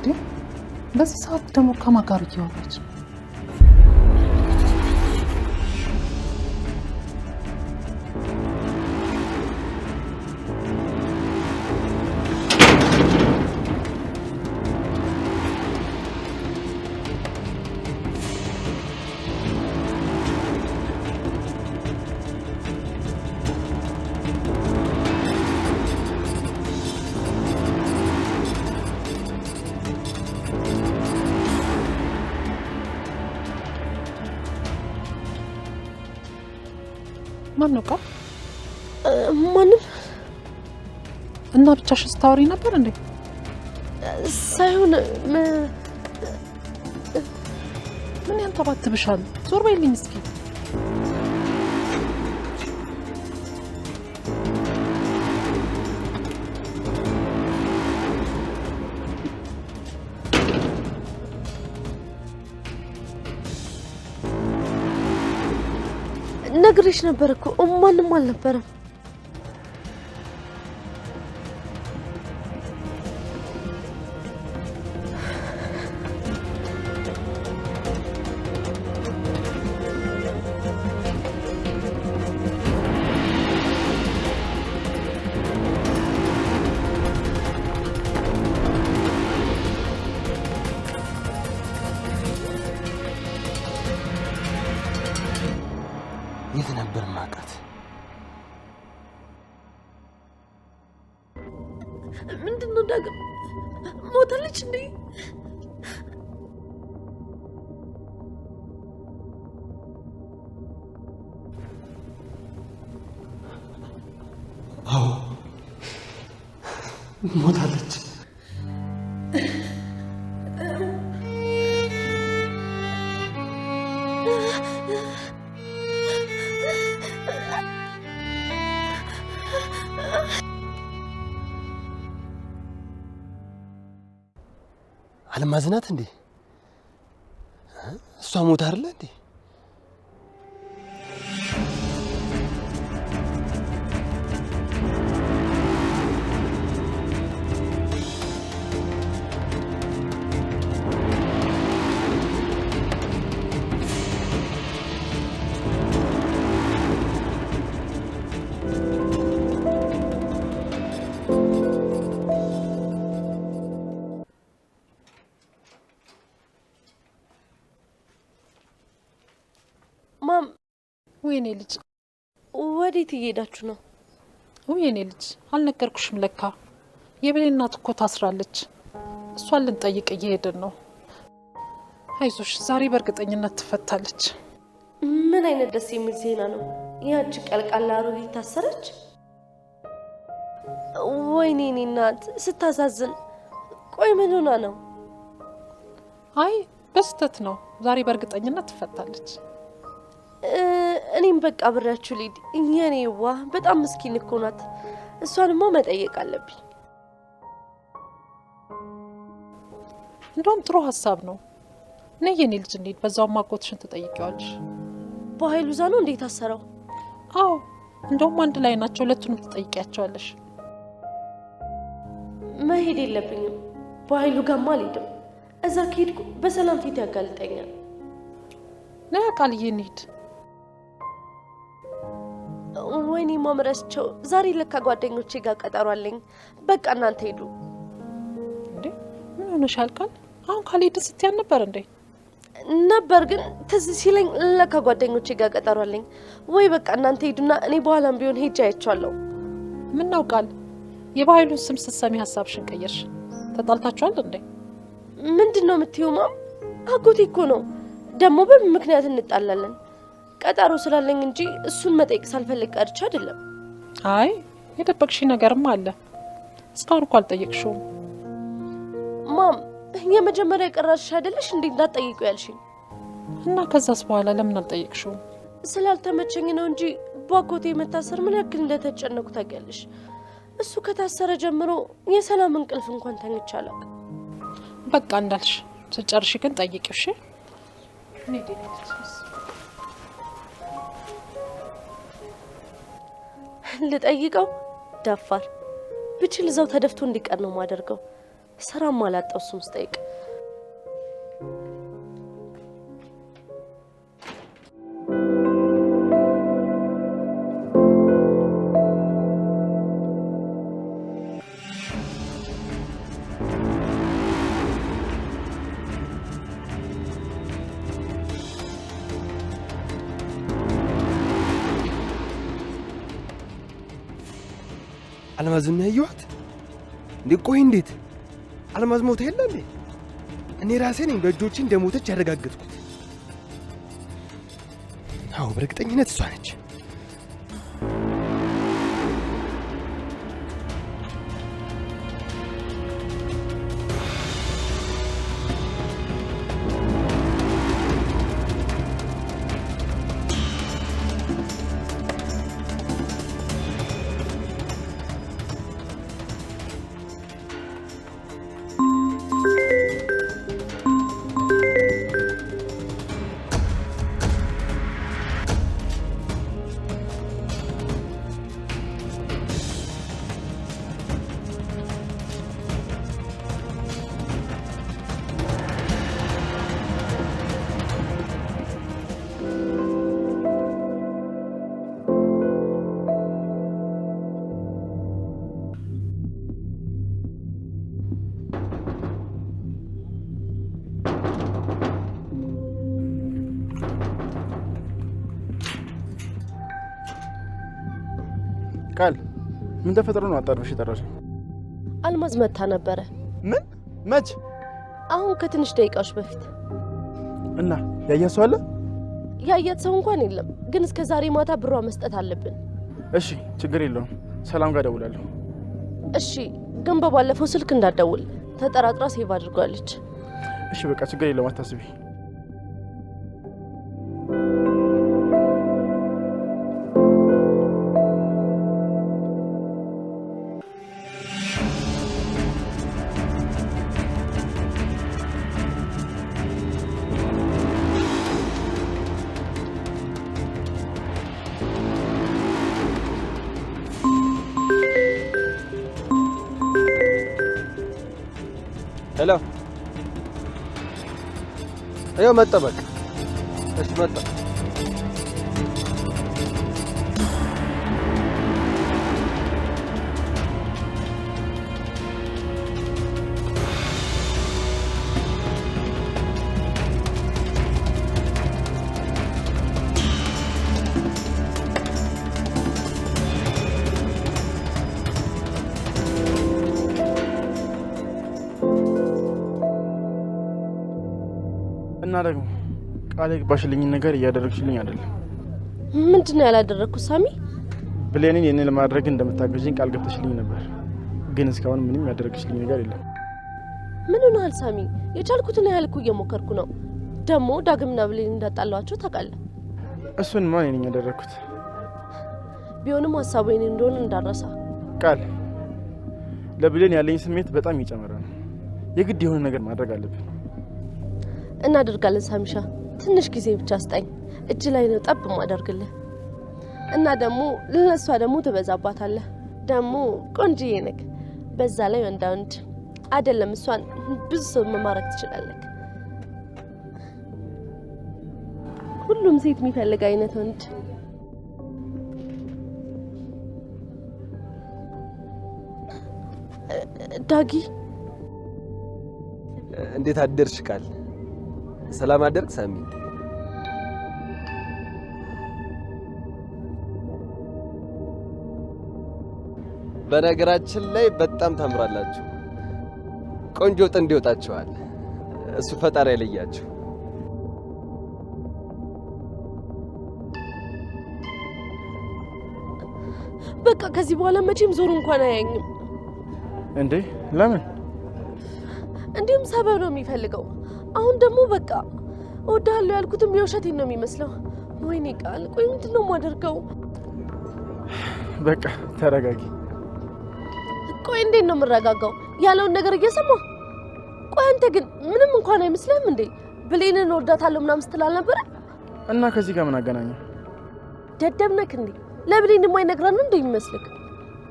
እንዴ በዚህ ሰዓት ደግሞ ከማጋር እያወራች ማን ነው? ማንም እና ብቻሽ ስታወሪ ነበር እንዴ? ሳይሆን ምን ያንተባትብሻል? ዞር በይልኝ እስኪ። ነግሬሽ ነበር እኮ ማንም አልነበረም። የት ነበር ማቃት? ምንድነው ዳግም ሞታለች እንዴ? አዎ ሞታለች። አልማዝናት እንዴ? እሷ ሞታ አይደለ እንዴ? ማም ወይኔ ልጅ ወዴት እየሄዳችሁ ነው? ወይኔ ልጅ አልነገርኩሽም ለካ የብሌን እናት እኮ ታስራለች። እሷን ልንጠይቅ እየሄድን ነው። አይዞሽ ዛሬ በእርግጠኝነት ትፈታለች። ምን አይነት ደስ የሚል ዜና ነው! ያቺ ቀልቃላ አሮጊት ታሰረች? ወይኔ እኔ እናት ስታሳዝን። ቆይ ምን ሆና ነው? አይ በስተት ነው። ዛሬ በእርግጠኝነት ትፈታለች። እኔም በቃ አብሬያችሁ ልሂድ። የኔዋ በጣም ምስኪን እኮ ናት። እሷንማ መጠየቅ አለብኝ። እንደውም ጥሩ ሀሳብ ነው። ነይ የኔ ልጅ እንሂድ። በዛውም አጎትሽን ትጠይቂዋለሽ። በኃይሉ ዛ ነው እንዴት ታሰረው? አዎ እንደውም አንድ ላይ ናቸው። ሁለቱንም ትጠይቂያቸዋለሽ። መሄድ የለብኝም። በኃይሉ ጋርማ አልሄድም። እዛ ከሄድኩ በሰላም ፊት ያጋልጠኛል። ነይ ቃልዬ እንሂድ። ወይኔ ማምረስቸው ዛሬ ለካ ጓደኞቼ ጋር ቀጠሮ አለኝ። በቃ እናንተ ሄዱ። እንዴ ምን ሆነሻል ቃል? አሁን ካልሄድን ስትያን ነበር እንዴ? ነበር ግን ትዝ ሲለኝ ለካ ጓደኞቼ ጋር ቀጠሮ አለኝ። ወይ በቃ እናንተ ሄዱና እኔ በኋላም ቢሆን ሄጄ አያቸዋለሁ። ምን ነው ቃል የባህሉን ስም ስትሰሚ ሀሳብሽን ቀየርሽ? ተጣልታችኋል እንዴ? ምንድነው የምትይው ማም? አጎቴ እኮ ነው። ደግሞ በምን ምክንያት እንጣላለን? ቀጠሮ ስላለኝ እንጂ እሱን መጠየቅ ሳልፈልግ ቀርቼ አይደለም። አይ የደበቅሽ ነገርም አለ። እስካሁን እኮ አልጠየቅሽውም። ማም የመጀመሪያ ቀራሽ አይደለሽ እንዴ እንዳትጠይቁ ያልሽኝ? እና ከዛስ በኋላ ለምን አልጠየቅሽውም? ስላልተመቸኝ ነው እንጂ በአጎቴ መታሰር ምን ያክል እንደተጨነኩ ታውቂያለሽ። እሱ ከታሰረ ጀምሮ የሰላም እንቅልፍ እንኳን ተኝቼ አላውቅም። በቃ እንዳልሽ ስጨርሽ ግን ጠይቂው እሺ? ልጠይቀው? ደፋር ብችል እዛው ተደፍቶ እንዲቀር ነው ማደርገው። ስራም አላጣው እሱን ስጠይቅ። አልማዝን ያየኋት እንዴ? ቆይ እንዴት አልማዝ ሞታ የለ እንዴ? እኔ ራሴ ነኝ በእጆቼ እንደሞተች ያረጋገጥኩት። አዎ በእርግጠኝነት እሷ ነች። ቃል ምን ተፈጥሮ ነው አጣርፈሽ የጠራሽው? አልማዝ መታ ነበረ። ምን? መች? አሁን ከትንሽ ደቂቃዎች በፊት። እና ያያት ሰው አለ? ያያት ሰው እንኳን የለም፣ ግን እስከ ዛሬ ማታ ብሯ መስጠት አለብን። እሺ ችግር የለውም፣ ሰላም ጋር ደውላለሁ። እሺ ግን በባለፈው ስልክ እንዳትደውል ተጠራጥራ ሴቭ አድርጓለች። እሺ በቃ ችግር የለውም፣ አታስቢ። ሄሎ አየው መጣ። በቃ እሺ መጣ። እና ደግሞ ቃል የገባሽልኝ ነገር እያደረግሽልኝ አይደለም። ምንድነው ያላደረኩት ሳሚ? ብሌንን የኔ ለማድረግ እንደምታገዥኝ ቃል ገብተሽልኝ ነበር፣ ግን እስካሁን ምንም ያደረግሽልኝ ነገር የለም። ምን ሆነሃል ሳሚ? የቻልኩትን ያህል እኮ እየሞከርኩ ነው። ደግሞ ዳግምና ብሌን እንዳጣላቸው ታውቃለህ። እሱን ማን ነኝ ያደረኩት? ቢሆንም ሀሳቡ የኔ እንደሆነ እንዳረሳ። ቃል ለብሌን ያለኝ ስሜት በጣም እየጨመረ ነው። የግድ የሆነ ነገር ማድረግ አለብን። እናደርጋለን ሳሚሻ፣ ትንሽ ጊዜ ብቻ ስጠኝ። እጅ ላይ ነው ጠብ ማደርግልህ። እና ደግሞ ለሷ ደግሞ ትበዛባታለህ። ደግሞ ቆንጆዬ ነህ። በዛ ላይ ወንዳ ወንድ አይደለም፣ እሷን ብዙ ሰው መማረክ ትችላለህ። ሁሉም ሴት የሚፈልግ አይነት ወንድ። ዳጊ እንዴት አደርሽ? ቃል ሰላም አደርክ? ሳሚ በነገራችን ላይ በጣም ታምራላችሁ። ቆንጆ ጥንድ ይወጣችኋል። እሱ ፈጣሪ ያለያችሁ። በቃ ከዚህ በኋላ መቼም ዞር እንኳን አያየኝም። እንዴ ለምን? እንዲሁም ሰበብ ነው የሚፈልገው። አሁን ደግሞ በቃ እወድሃለሁ ያልኩትም የውሸቴን ነው የሚመስለው። ወይኔ ቃል፣ ቆይ ምንድን ነው የማደርገው? በቃ ተረጋጊ። ቆይ እንዴት ነው የምረጋጋው? ያለውን ነገር እየሰማሁ። ቆይ አንተ ግን ምንም እንኳን አይመስልህም እንዴ? ብሌንን እወዳታለሁ ምናምን ስትል አልነበረ? እና ከዚህ ጋር ምን አገናኘው? ደደብ ነህ እንዴ? ለብሌን የማይነግራት ነው እንዴ የሚመስልህ?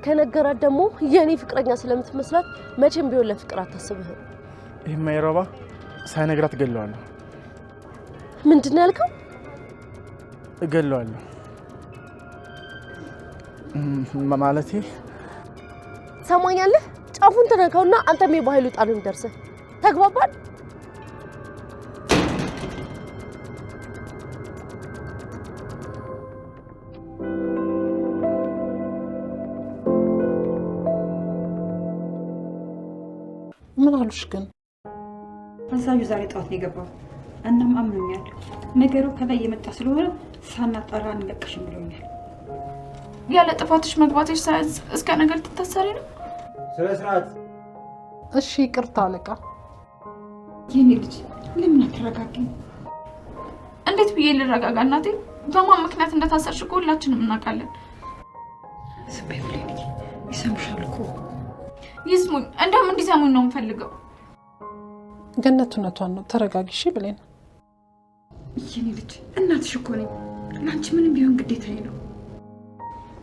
ከነገራት ደግሞ የኔ ፍቅረኛ ስለምትመስላት መቼም ቢሆን ለፍቅር አታስብህም። ይሄማ ይረባ ሳይነግራት እገለዋለሁ። ምንድን ነው ያልከው? እገለዋለሁ ማለቴ ሰማኛለህ? ጫፉን ተነካውና አንተም የባህሉ ጣሉን ደርሰህ ተግባባን? ምን አሉሽ ግን? አዛዡ ዛሬ ጠዋት ነው የገባው። እናም አምኖኛል። ነገሩ ከላይ የመጣ ስለሆነ ሳናጣራ አንለቅሽም ብሎኛል። ያለ ጥፋትሽ መግባትሽ ሳይንስ እስከ ነገር ትታሰሪ ነው? ስነ ስርዓት። እሺ ይቅርታ አለቃ። የኔ ልጅ ለምን አትረጋጊም? እንዴት ብዬ ልረጋጋ እናቴ? በማን ምክንያት እንደታሰርሽ እኮ ሁላችንም እናውቃለን። ስበይ ብለኝ ይሰሙሻል እኮ። ይስሙኝ፣ እንደውም እንዲሰሙኝ ነው የምፈልገው። ገነት እውነቷን ነው። ተረጋጊ እሺ ብሌን። የኔ ልጅ እናትሽ እኮ ነኝ። ለአንቺ ምንም ቢሆን ግዴታዬ ነው።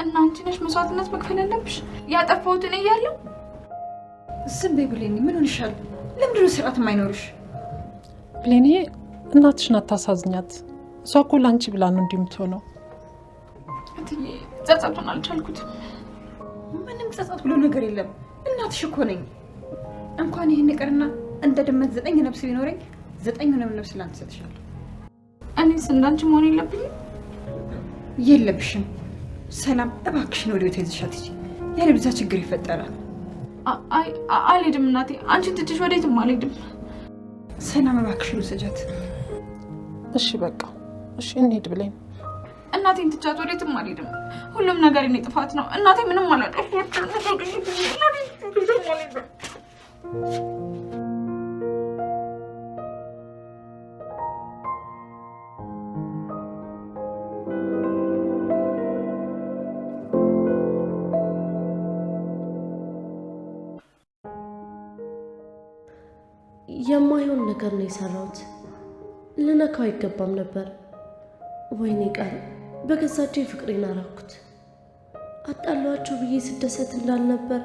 እና አንቺ ነሽ መስዋዕትነት መክፈል ያለብሽ ያጠፋሁትን እያለሁ። ዝም በይ ብለኝ። ምን ሆንሻል? ለምንድን ነው ስርዓት የማይኖርሽ? ብሌንዬ እናትሽን አታሳዝኛት። እሷ እኮ ለአንቺ ብላ ነው እንዲህ የምትሆነው። እትዬ ጸጸቱን አልቻልኩትም። ምንም ጸጸት ብሎ ነገር የለም። እናትሽ እኮ ነኝ። እንኳን ይሄን ይቅርና እንደ ድመት 9 ነፍስ ቢኖረኝ 9ንም ነፍስ ላንተ ሰጥሻለሁ። እኔስ እንዳንቺ መሆን የለብኝም? የለብሽም። ሰላም እባክሽን ወደ ቤት ይዘሻት ሂጂ። ያለብዛ ችግር ይፈጠራል። አልሄድም እናቴ። አንቺን ትችሽ ወዴትም አልሄድም። ሰላም እባክሽን ውሰጃት። እሺ በቃ እሺ እንሂድ ብሌን። እናቴን ትቻት ወዴትም አልሄድም። ሁሉም ነገር የኔ ጥፋት ነው። እናቴ ምንም አላጠፋችም። የማይሆን ነገር ነው የሰራሁት። ልነካው አይገባም ነበር። ወይኔ ቃል በገዛቸው ፍቅሬን አራኩት። አጣሏቸው ብዬ ስደሰት እንዳልነበር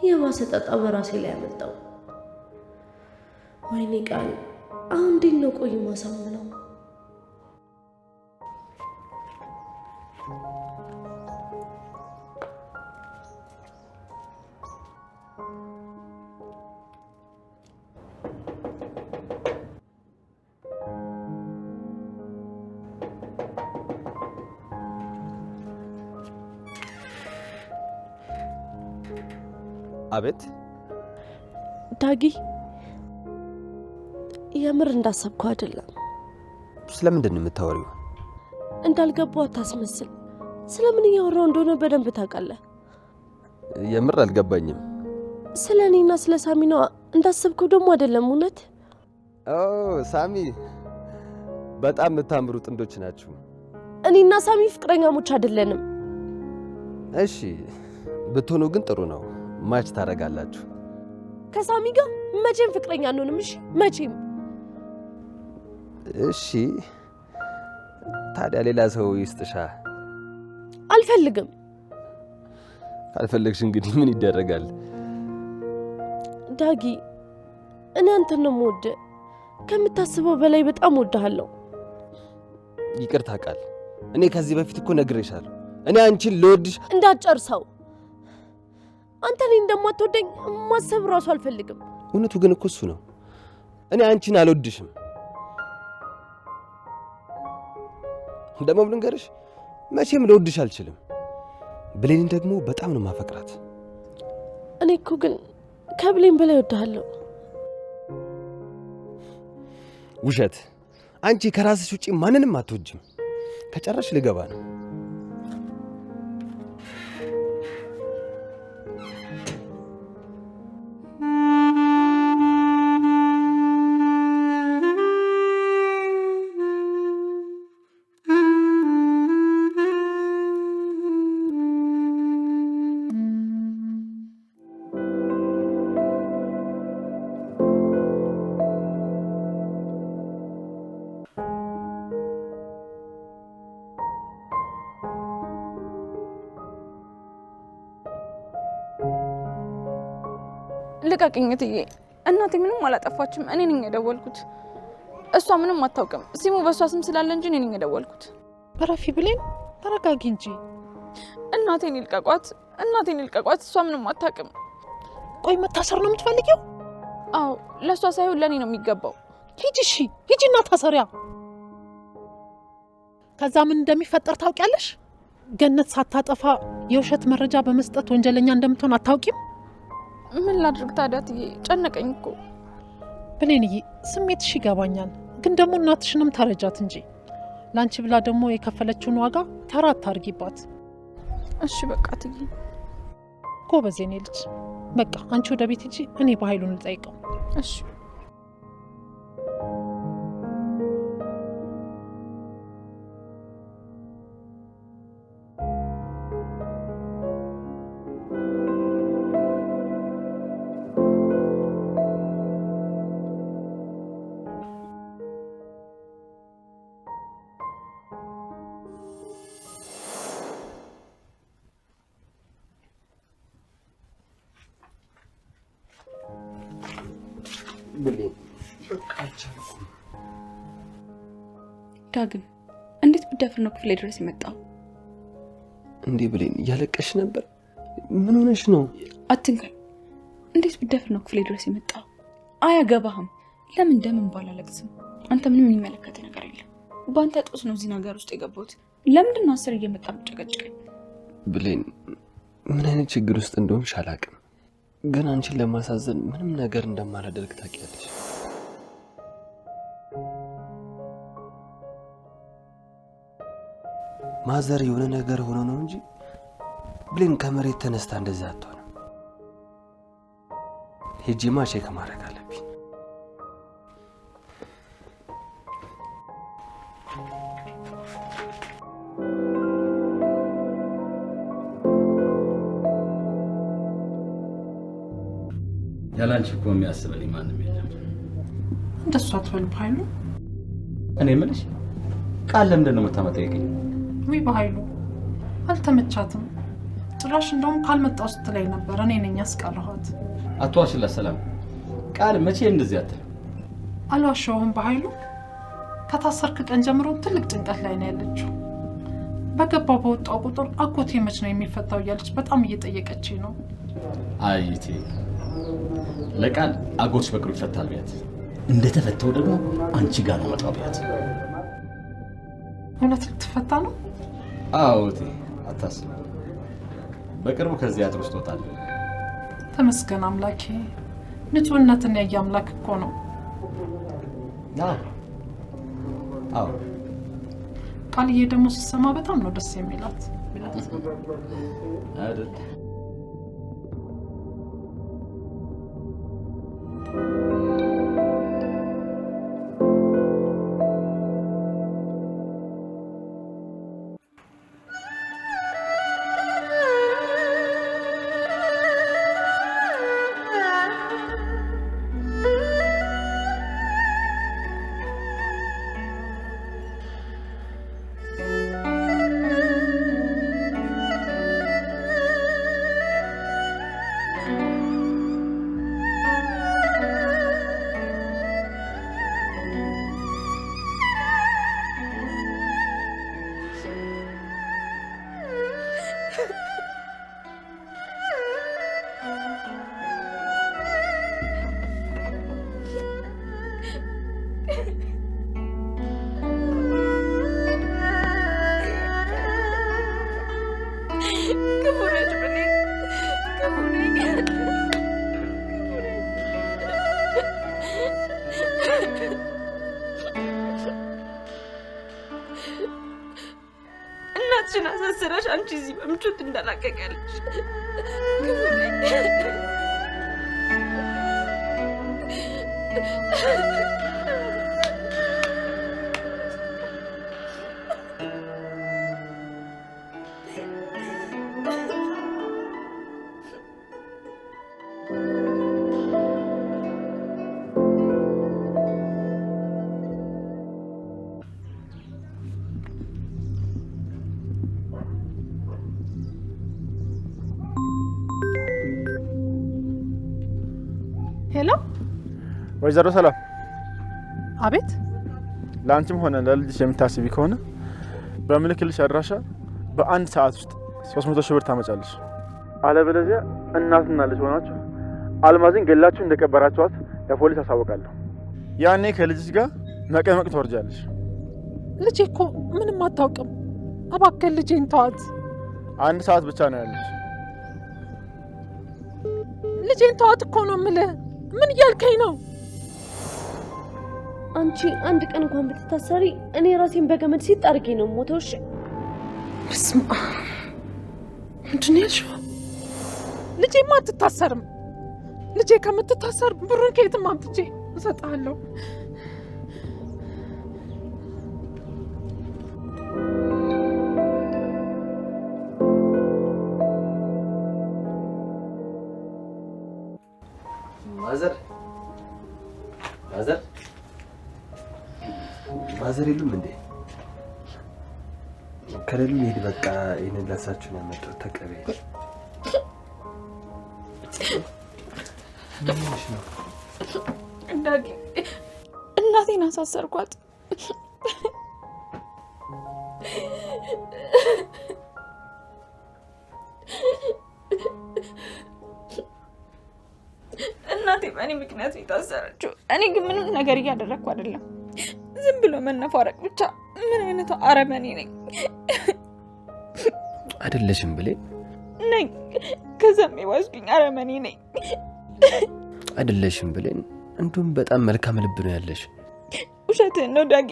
የባሰ ጣጣ በራሴ ላይ ያመጣው። ወይኔ ቃል አሁን እንዴት ነው ቆይ ማሳምነው? አቤት ዳጊ፣ የምር እንዳሰብከው አይደለም። ስለምንድን ነው የምታወሪው? እንዳልገባው አታስመስል። ስለምን እያወራው እንደሆነ በደንብ ታውቃለህ። የምር አልገባኝም። ስለኔና ስለ ሳሚ ነው እንዳሰብከው ደግሞ አይደለም። እውነት? ሳሚ በጣም የምታምሩ ጥንዶች ናችሁ። እኔና ሳሚ ፍቅረኛሞች አይደለንም። እሺ ብትሆኑ ግን ጥሩ ነው። ማች ታረጋላችሁ። ከሳሚ ጋር መቼም ፍቅረኛ አንሆንም። እሺ መቼም። እሺ ታዲያ ሌላ ሰው ይስጥሻ። አልፈልግም። ካልፈለግሽ እንግዲህ ምን ይደረጋል? ዳጊ፣ እኔ አንተን ነው የምወደው። ከምታስበው በላይ በጣም ወድሃለሁ። ይቅርታ ቃል፣ እኔ ከዚህ በፊት እኮ ነግሬሻለሁ። እኔ አንቺን ልወድሽ እንዳትጨርሰው። አንተ እኔን እንደማትወደኝ ማሰብ ራሱ አልፈልግም። እውነቱ ግን እኮ እሱ ነው። እኔ አንቺን አልወድሽም። ደግሞ ልንገርሽ፣ መቼም ልወድሽ አልችልም። ብሌንን ደግሞ በጣም ነው ማፈቅራት። እኔ እኮ ግን ከብሌን በላይ ወድሃለሁ። ውሸት! አንቺ ከራስሽ ውጪ ማንንም አትወጂም። ከጨረሽ ልገባ ነው። ልቀቅኝ እትዬ። እናቴ ምንም አላጠፋችም። እኔ ነኝ የደወልኩት። እሷ ምንም አታውቅም። ሲሙ በእሷ ስም ስላለ እንጂ እኔ ነኝ የደወልኩት። ረፊ ብሌን ተረጋጊ እንጂ። እናቴን ይልቀቋት፣ እናቴን ይልቀቋት። እሷ ምንም አታውቅም። ቆይ መታሰር ነው የምትፈልጊው? አዎ፣ ለእሷ ሳይሆን ለእኔ ነው የሚገባው። ሂጂ፣ እሺ ሂጂና ታሰሪያ። ከዛ ምን እንደሚፈጠር ታውቂያለሽ? ገነት ሳታጠፋ የውሸት መረጃ በመስጠት ወንጀለኛ እንደምትሆን አታውቂም? ምን ላድርግ ታዲያ እትዬ? ጨነቀኝ እኮ። ብሌንዬ ስሜትሽ ይገባኛል፣ ግን ደግሞ እናትሽንም ተረጃት እንጂ ላንቺ ብላ ደግሞ የከፈለችውን ዋጋ ተራ አታርጊባት። እሺ በቃ እትዬ። ጎበዝ የኔ ልጅ። በቃ አንቺ ወደ ቤት ሂጂ፣ እኔ በኃይሉን ልጠይቀው። እሺ ዳግም እንዴት ብደፍር ነው ክፍሌ ድረስ የመጣው? እንዴ ብሌን እያለቀሽ ነበር? ምን ሆነሽ ነው? አትንካኝ። እንዴት ብደፍር ነው ክፍሌ ድረስ የመጣው? አያገባህም። ለምን ደምን ባላለቅስም? አንተ ምንም የሚመለከት ነገር የለም። በአንተ ጦስ ነው እዚህ ነገር ውስጥ የገባሁት። ለምንድን ነው 10 እየመጣ የምትጨቀጭቀኝ? ብሌን ምን አይነት ችግር ውስጥ እንደሆንሽ አላውቅም፣ ግን አንቺን ለማሳዘን ምንም ነገር እንደማላደርግ ታውቂያለሽ። ማዘር የሆነ ነገር ሆኖ ነው እንጂ ብሌን ከመሬት ተነስታ እንደዛ አትሆንም። ሄጂማ ቼክ ማድረግ አለብኝ። ያላንቺ እኮ የሚያስበልኝ ማንም የለም። እንደሱ አትበል በኃይሉ። እኔ የምልሽ ቃል ለምንድን ነው የምታመጣው? ወይ በኃይሉ አልተመቻትም። ጭራሽ እንደውም ካልመጣው ስትለኝ ነበር። እኔ ነኝ ያስቀረኋት። አትዋሽላት ሰላም። ቃል መቼ እንደዚህ አትልም። አልዋሻውም በኃይሉ። ከታሰርክ ቀን ጀምሮ ትልቅ ጭንቀት ላይ ነው ያለችው። በገባው በወጣው ቁጥር አጎቴ መች ነው የሚፈታው እያለች በጣም እየጠየቀችኝ ነው። አይቴ ለቃል አጎትሽ በቅርቡ ይፈታል ቢያት፣ እንደተፈታው ደግሞ አንቺ ጋር ነው መጣው ቢያት። እውነት ልትፈታ ነው? አዎ እቴ አታስብ፣ በቅርቡ ከዚህ አጥር ውስጥ ትወጣለህ። ተመስገን አምላኬ። ንጹህነትን ያየ አምላክ እኮ ነው። አዎ ቃልዬ ደግሞ ስትሰማ በጣም ነው ደስ የሚላት አይደል? እናትሽን አሳስረሽ አንቺ እዚህ በምቾት እንዳላቀቀልሽ ክፉ ነኝ። ወይዘሮ ሰላም። አቤት። ለአንቺም ሆነ ለልጅሽ የምታስቢ ከሆነ በምልክልሽ አድራሻ በአንድ ሰዓት ውስጥ 300 ሺህ ብር ታመጫለሽ። አለበለዚያ እናትና ልጅ ሆናችሁ አልማዝን ገላችሁ እንደቀበራችኋት ለፖሊስ አሳውቃለሁ። ያኔ ከልጅሽ ጋር መቀመቅ ትወርጃለሽ። ልጄ እኮ ምንም አታውቅም። እባክህ ልጄን ተዋት። አንድ ሰዓት ብቻ ነው ያለሽ። ልጄን ተዋት እኮ ነው የምልህ። ምን እያልከኝ ነው? አንቺ አንድ ቀን እንኳን ብትታሰሪ እኔ ራሴን በገመድ ሲጥ አድርጌ ነው ሞተው። እሺ በስመ አብ። ምንድን ነው ያልሽው? ልጄማ አትታሰርም። ልጄ ከምትታሰር ብሩን ከየትም አምጥቼ እሰጥሃለሁ። ማዘር የሉም እንዴ? ከሌሉ ልሄድ በቃ። ይሄንን ለሳችሁ ነው ያመጣሁት። ተቀበይ። ምንሽ ነው? ዳጊ እናቴን አሳሰርኳት። እናቴ በእኔ ምክንያት የታሰረችው። እኔ ግን ምንም ነገር እያደረግኩ አይደለም። ዝም ብሎ መነፋረቅ ብቻ። ምን አይነቱ አረመኔ ነኝ? አይደለሽም ብሌን? ነኝ። ከዛም የዋዝኩኝ አረመኔ ነኝ። አይደለሽም ብሌን? እንዱም በጣም መልካም ልብ ነው ያለሽ። ውሸትህን ነው ዳጊ።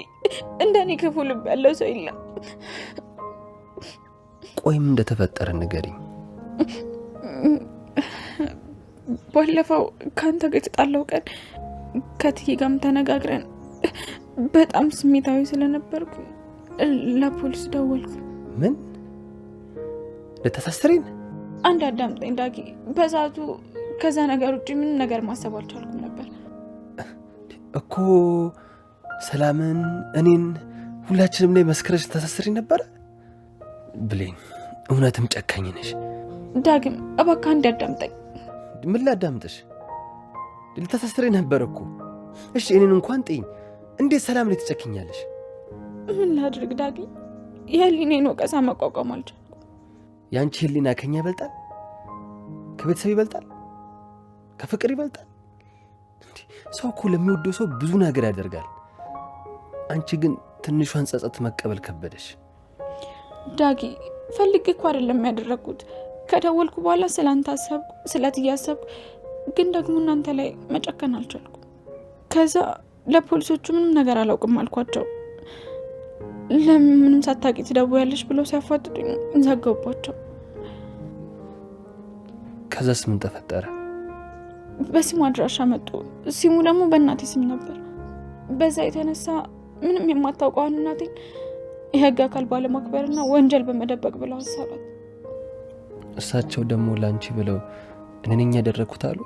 እንደኔ ክፉ ልብ ያለው ሰው የለም። ቆይም እንደተፈጠረ ንገሪኝ። ባለፈው ካንተ ጋር የተጣላው ቀን ከትዬ ጋርም ተነጋግረን በጣም ስሜታዊ ስለነበርኩ ለፖሊስ ደወልኩ። ምን? ለተሳሰሪን? አንድ አዳምጠኝ ዳጊ። በዛቱ ከዛ ነገር ውጪ ምንም ነገር ማሰብ አልቻልኩም ነበር እኮ። ሰላምን፣ እኔን፣ ሁላችንም ላይ መስከረሽ ተሳሰሪ ነበር። ብሌን እውነትም ጨካኝ ነሽ። ዳግም እባክህ አንድ አዳምጠኝ። ምን ላዳምጥሽ? ልተሳሰሪ ነበር እኮ። እሺ እኔን እንኳን ጥይኝ። እንዴት ሰላም ላይ ትጨክኛለሽ? ምን ላድርግ ዳጊ? የህሊኔን ወቀሳ መቋቋም አልቻልኩም። ያንቺ ህሊና ከኛ ይበልጣል? ከቤተሰብ ይበልጣል? ከፍቅር ይበልጣል? ሰው እኮ ለሚወደው ሰው ብዙ ነገር ያደርጋል። አንቺ ግን ትንሿን ጸጸት መቀበል ከበደሽ። ዳጊ ፈልጌ እኮ አይደለም ያደረኩት። ከደወልኩ በኋላ ስላንተ አሰብኩ፣ ስለትዬ አሰብኩ። ግን ደግሞ እናንተ ላይ መጨከን አልቻልኩም። ከዛ ለፖሊሶቹ ምንም ነገር አላውቅም አልኳቸው። ለምን ምንም ሳታውቂ ትደውያለሽ ብለው ሲያፋጥጡኝ ዘጋባቸው። ከዛስ ምን ተፈጠረ? በሲሙ አድራሻ መጡ። ሲሙ ደግሞ በእናቴ ስም ነበር። በዛ የተነሳ ምንም የማታውቀውን እናቴን የህግ አካል ባለማክበርና ወንጀል በመደበቅ ብለው አሰራት። እሳቸው ደግሞ ላንቺ ብለው እኔ ነኝ ያደረኩት አሉ።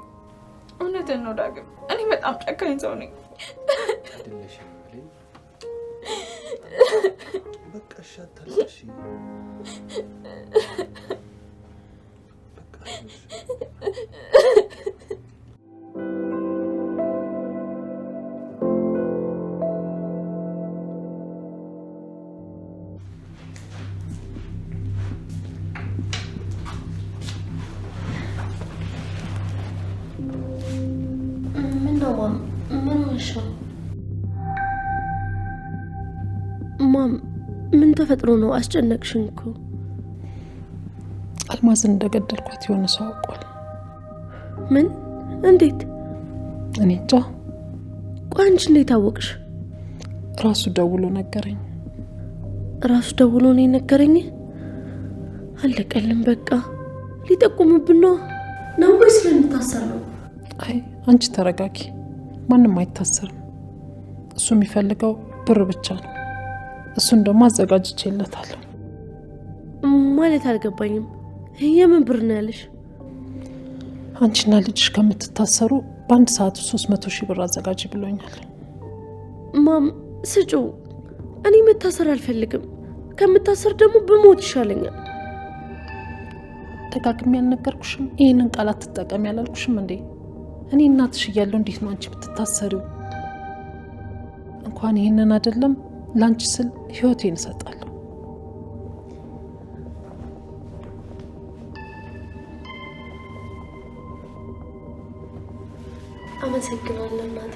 እውነትን ነው ዳግም። እኔ በጣም ጨካኝ ሰው ነኝ። በቃ ሻታለሽ። ማም ምን ተፈጥሮ ነው? አስጨነቅሽኝ እኮ። አልማዝን እንደገደልኳት የሆነ ሰው አውቋል። ምን? እንዴት? እኔ እንጃ። ቆይ አንቺ እንዴት አወቅሽ? ራሱ ደውሎ ነገረኝ። ራሱ ደውሎ ነው የነገረኝ? አለቀልን በቃ። ሊጠቁምብን ነው ወይስ ልንታሰር ነው? አይ አንቺ ተረጋጊ። ማንም አይታሰርም። እሱ የሚፈልገው ብር ብቻ ነው። እሱን ደግሞ አዘጋጅቼለታለሁ። ማለት አልገባኝም። የምን ብር ነው ያለሽ? አንቺና ልጅሽ ከምትታሰሩ በአንድ ሰዓት 300 ሺህ ብር አዘጋጅ ብሎኛል። ማም ስጩ። እኔ መታሰር አልፈልግም። ከምታሰር ደግሞ ብሞት ይሻለኛል። ደጋግሜ ያልነገርኩሽም? ይሄንን ቃል አትጠቀሚ ያላልኩሽም እንዴ? እኔ እናትሽ እያለሁ እንዴት ነው አንቺ ብትታሰሪው? እንኳን ይሄንን አይደለም ላንቺ ስል ህይወቴን እሰጣለሁ። አመሰግናለሁ እናቴ።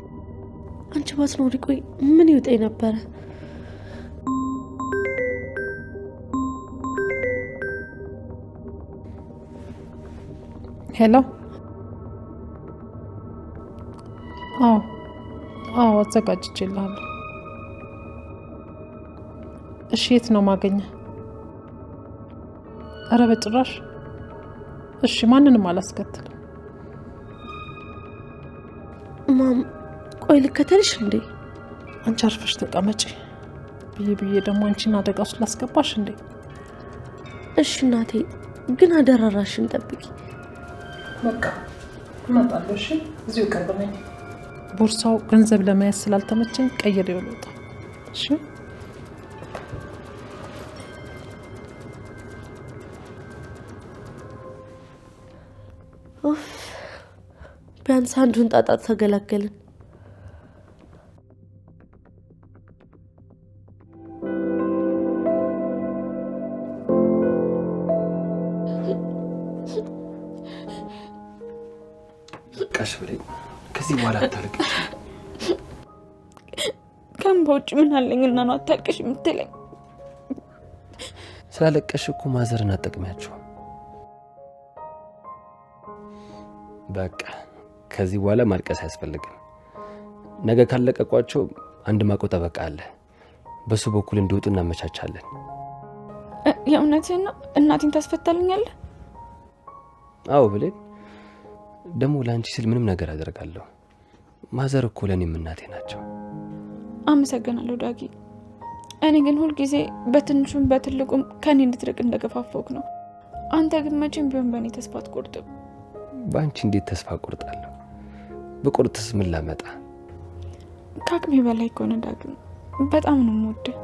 አንቺ ባትኖሪ ቆይ ምን ይውጠኝ ነበረ? ሄሎ። አዎ አዘጋጅቼልሃለሁ። እሺ የት ነው ማገኘህ? ኧረ በጭራሽ። እሺ ማንንም አላስከትልም። ማም ቆይ ልከተልሽ እንዴ? አንቺ አርፈሽ ተቀመጪ ብዬ ደግሞ አንቺን አደጋ ውስጥ ላስገባሽ እንዴ? እሺ እናቴ ግን አደራራሽን ጠብቂ። በቃ እመጣለሁ። እሺ እዚሁ ቅርብ ነኝ። ቦርሳው ገንዘብ ለመያዝ ስላልተመቸኝ ቀይሬው ልውጣ። እሺ ኡፍ ቢያንስ አንዱን ጣጣ ተገላገልን። ቀሽ ብለኝ ከዚህ በኋላ አታልቅሽ። ከእንባ ውጭ ምን አለኝና ነው አታልቅሽ የምትለኝ? ስላለቀሽ እኮ ማዘርን አጠቅሚያቸው። በቃ ከዚህ በኋላ ማልቀስ አያስፈልግም። ነገ ካለቀቋቸው አንድ ማቆ ጠበቃ አለ። በሱ በኩል እንዲወጡ እናመቻቻለን። የእውነትህን ነው? እናቴን ታስፈታልኛለህ? አዎ ብለኝ ደግሞ ለአንቺ ስል ምንም ነገር አደርጋለሁ። ማዘር እኮ ለእኔም እናቴ ናቸው። አመሰግናለሁ ዳጊ። እኔ ግን ሁልጊዜ በትንሹም በትልቁም ከኔ እንድትርቅ እንደገፋፈውክ ነው። አንተ ግን መቼም ቢሆን በእኔ ተስፋ አትቆርጥም። በአንቺ እንዴት ተስፋ ቆርጣለሁ? በቁርጥስ ምን ላመጣ? ከአቅሜ በላይ ከሆነ ዳግም በጣም ነው የምወድህ።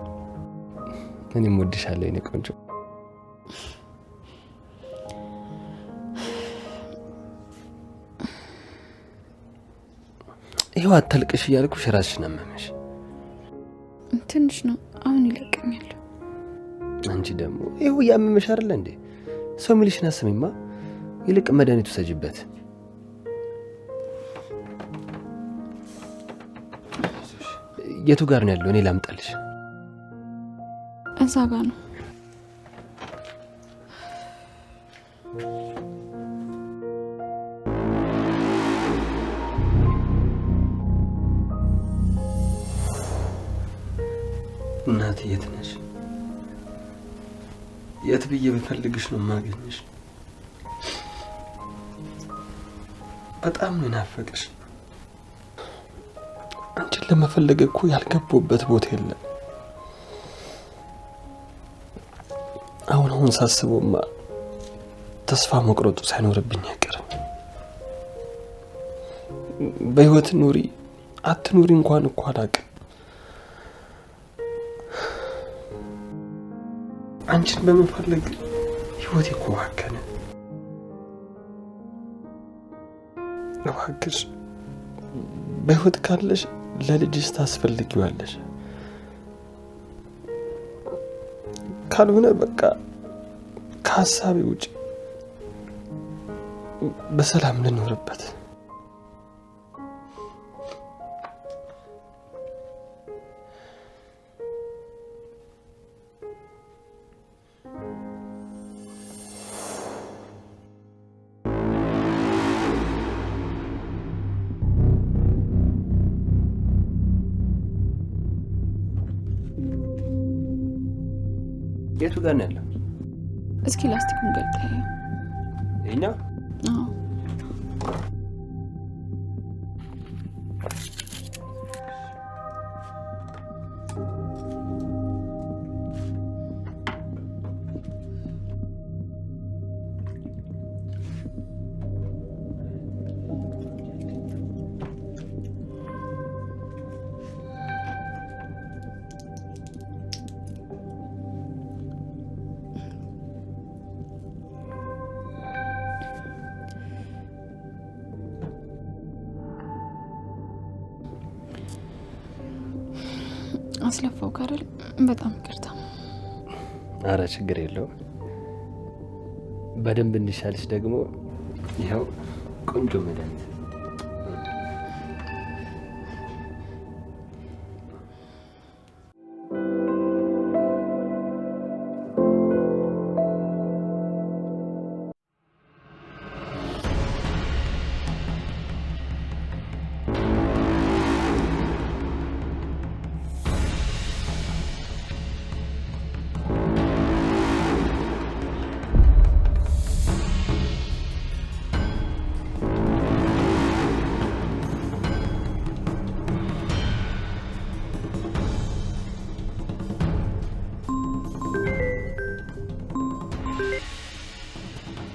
እኔም እወድሻለሁ የኔ ቆንጆ። ይኸው አታልቅሽ እያልኩሽ ራስሽን አመመሽ። ትንሽ ነው አሁን ይለቀኛል። አንቺ ደግሞ ይኸው እያመመሽ አይደል እንዴ? ሰው የሚልሽን አስሚማ። ይልቅ መድኃኒቱ ሰጅበት። የቱ ጋር ነው ያለው? እኔ ላምጣልሽ። እዛ ጋር ነው። እናቴ የት ነሽ? የት ብዬ ብፈልግሽ ነው የማገኝሽ? በጣም ነው ናፈቅሽ። አንቺን ለመፈለግ እኮ ያልገባሁበት ቦታ የለም። አሁን ሳስበውማ ተስፋ መቁረጡ ሳይኖርብኝ አይቀርም። በህይወት ኑሪ አትኑሪ እንኳን እኮ አላውቅም። አንቺን በመፈለግ ህይወቴ እኮ ባከነ። እባክሽ በህይወት ካለሽ ለልጅሽ ታስፈልጊዋለሽ። ካልሆነ በቃ ከሀሳቤ ውጭ በሰላም ልኖርበት። የቱ ጋር ነው ያለው? እስኪ ላስቲኩን ገልጠህ ይኸኛው? አዎ አስለፋው ካረል በጣም ይቅርታ። አረ ችግር የለውም። በደንብ እንዲሻልሽ ደግሞ ይኸው ቆንጆ መድኃኒት።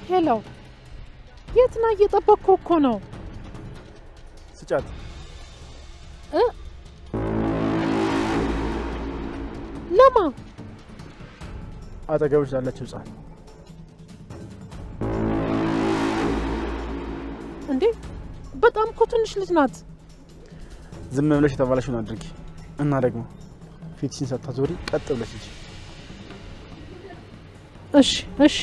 ሄሎ፣ የት ነህ? እየጠበቅኩ እኮ ነው። ስጫት። ለማ? አጠገብሽ ላለችው ህጻን። እንዴ በጣም እኮ ትንሽ ልጅ ናት። ዝም ብለሽ የተባለሽውን አድርጊ እና ደግሞ ፊትሽን ሳታዞሪ ቀጥ ብለሽ ሂጂ። እሺ እሺ።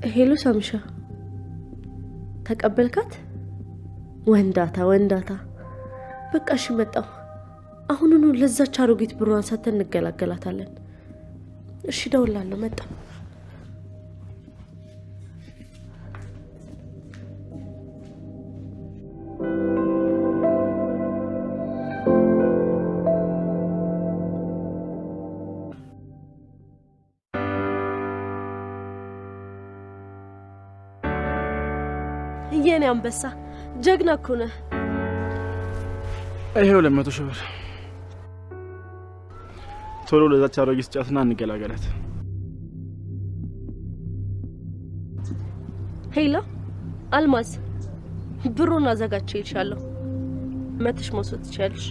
ሄሎ ሳምሻ፣ ተቀበልካት? ወንዳታ በቃ እሺ መጣሁ። አሁኑኑ ለዛች አሮጊት ብሯን ሰተን እንገላገላታለን። እሺ ደውላለሁ። መጣ። የኔ አንበሳ ጀግና እኮ ነህ። ይሄው 200 ሺህ ብር ቶሎ ለዛች አሮጊት ስጫትና እንገላገላት። ሄሎ አልማዝ፣ ብሩን አዘጋጅቼ ይልሻለሁ። መተሽ መውሰድ ትችያለሽ።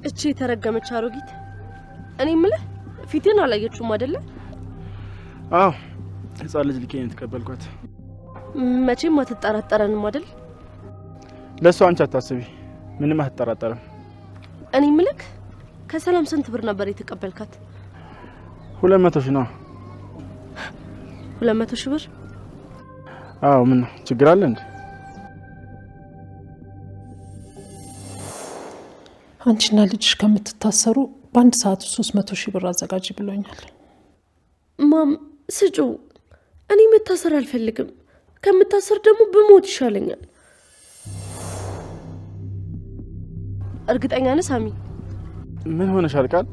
እቺ የተረገመች አሮጊት እኔ የምልህ ፊቴን አላየችውም አይደለ? አዎ ህፃን ልጅ ልኬ ነው የተቀበልኳት። መቼም አትጠራጠረንም አይደል? ለሷ አንቺ አታስቢ፣ ምንም አትጠራጠርም። እኔ የምልህ ከሰላም ስንት ብር ነበር የተቀበልካት? 200 ሺህ ነው። 200 ሺህ ብር? አዎ ምን ነው ችግር አለ እንዴ? አንቺና ልጅሽ ከምትታሰሩ በአንድ ሰዓት 300 ሺህ ብር አዘጋጅ ብሎኛል። ማም ስጩ። እኔ መታሰር አልፈልግም። ከምታሰር ደግሞ ብሞት ይሻለኛል። እርግጠኛ ነህ ሳሚ? ምን ሆነሻል? ቃል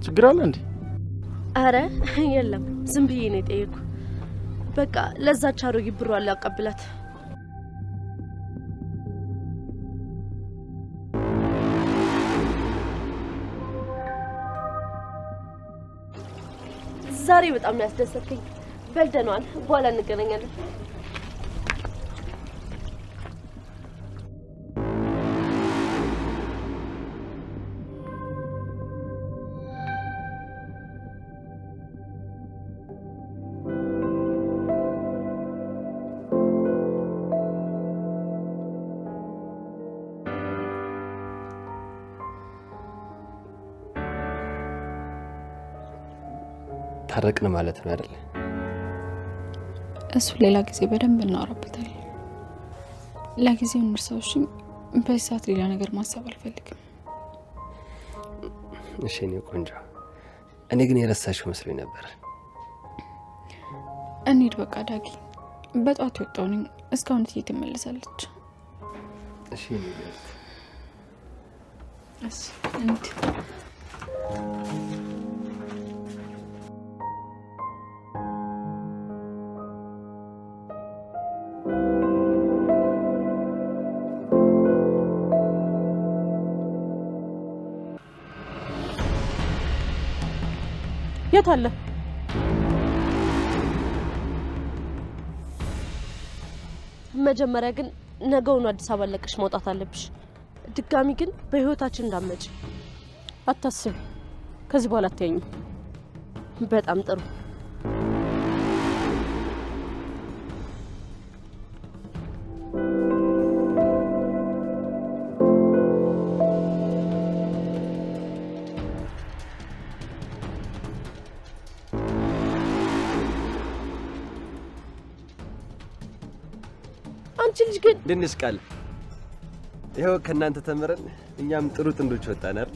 ችግር አለ እንዴ? አረ የለም፣ ዝም ብዬ ነው የጠየኩ። በቃ ለዛች አሮጊት ብሯን ላቀብላት። ዛሬ በጣም ያስደሰትከኝ። በልደኗል። በኋላ እንገናኛለን። ታረቅን ማለት ነው አይደል? እሱ ሌላ ጊዜ በደንብ እናወራበታለን። ለጊዜው እንርሳውሽ። በዚህ ሰዓት ሌላ ነገር ማሰብ አልፈልግም። እሺ እኔ ቆንጆ፣ እኔ ግን የረሳሽው መስሎኝ ነበር። እንሂድ በቃ ዳጊ። በጧት ወጣው ነኝ። እስካሁን እትዬ ትመለሳለች። እሺ እንሂድ። የት አለ? መጀመሪያ ግን ነገውን አዲስ አበባ ለቀሽ መውጣት አለብሽ። ድጋሚ ግን በህይወታችን እንዳትመጪ። አታስቢ፣ ከዚህ በኋላ አትያኝም። በጣም ጥሩ። አንቺ ልጅ ግን ድንሽ ቃል ይኸው ከእናንተ ተምረን እኛም ጥሩ ጥንዶች ወጣን አይደል?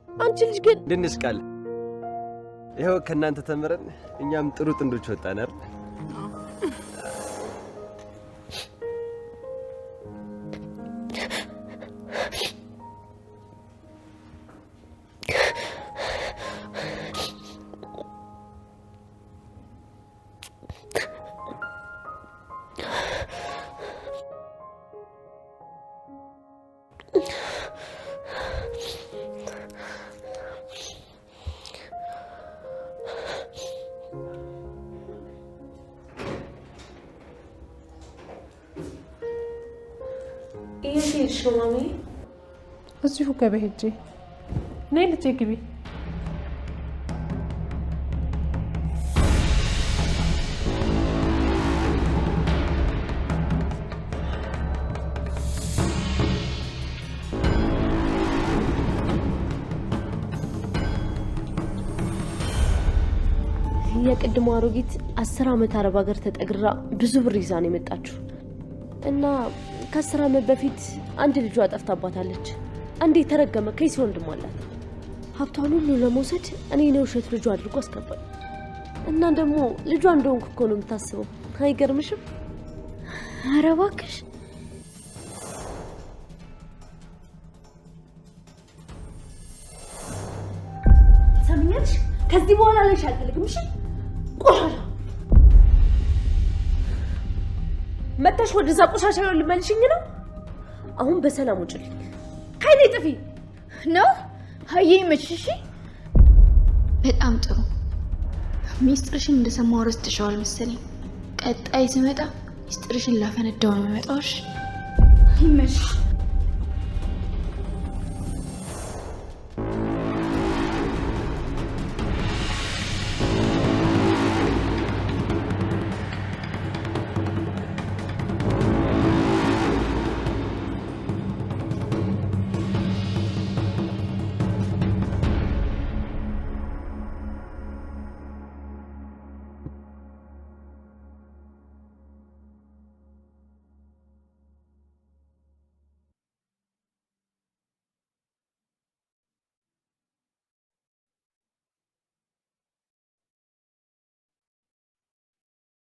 አንቺ ልጅ ግን ድንሽ ቃል ይኸው ከእናንተ ተምረን እኛም ጥሩ ጥንዶች ወጣን አይደል? እሺ ማሚ፣ እዚሁ ገበያ ሂጂ። ነይ ልጄ ግቢ። የቅድሞ አሮጊት 10 ዓመት አረብ ሀገር ተጠግራ ብዙ ብር ይዛ ነው የመጣችው እና ከ10 ዓመት በፊት አንድ ልጇ ጠፍታባታለች። አንዴ ተረገመ ከይሲ ወንድም አላት። ሀብቷን ሁሉ ለመውሰድ እኔ ነው ውሸት ልጇ አድርጎ አስገባኝ እና ደግሞ ልጇ እንደሆንኩ እኮ ነው የምታስበው። አይገርምሽም? ኧረ እባክሽ ሰምኛለሽ? ከዚህ በኋላ ላይ አልፈልግም። እሺ ቆሻሻ መተሽ ወደዛ ቆሻሻ ነው ልመልሽኝ ነው? አሁን በሰላም ውጭልኝ። ከኔ ጥፊ ነው ሀዬ መችሽ። በጣም ጥሩ። ሚስጥርሽን እንደሰማው ረስተሽዋል መሰለኝ። ቀጣይ ስመጣ ሚስጥርሽን ላፈነዳው ነው የምመጣው። እሺ ይመሽ።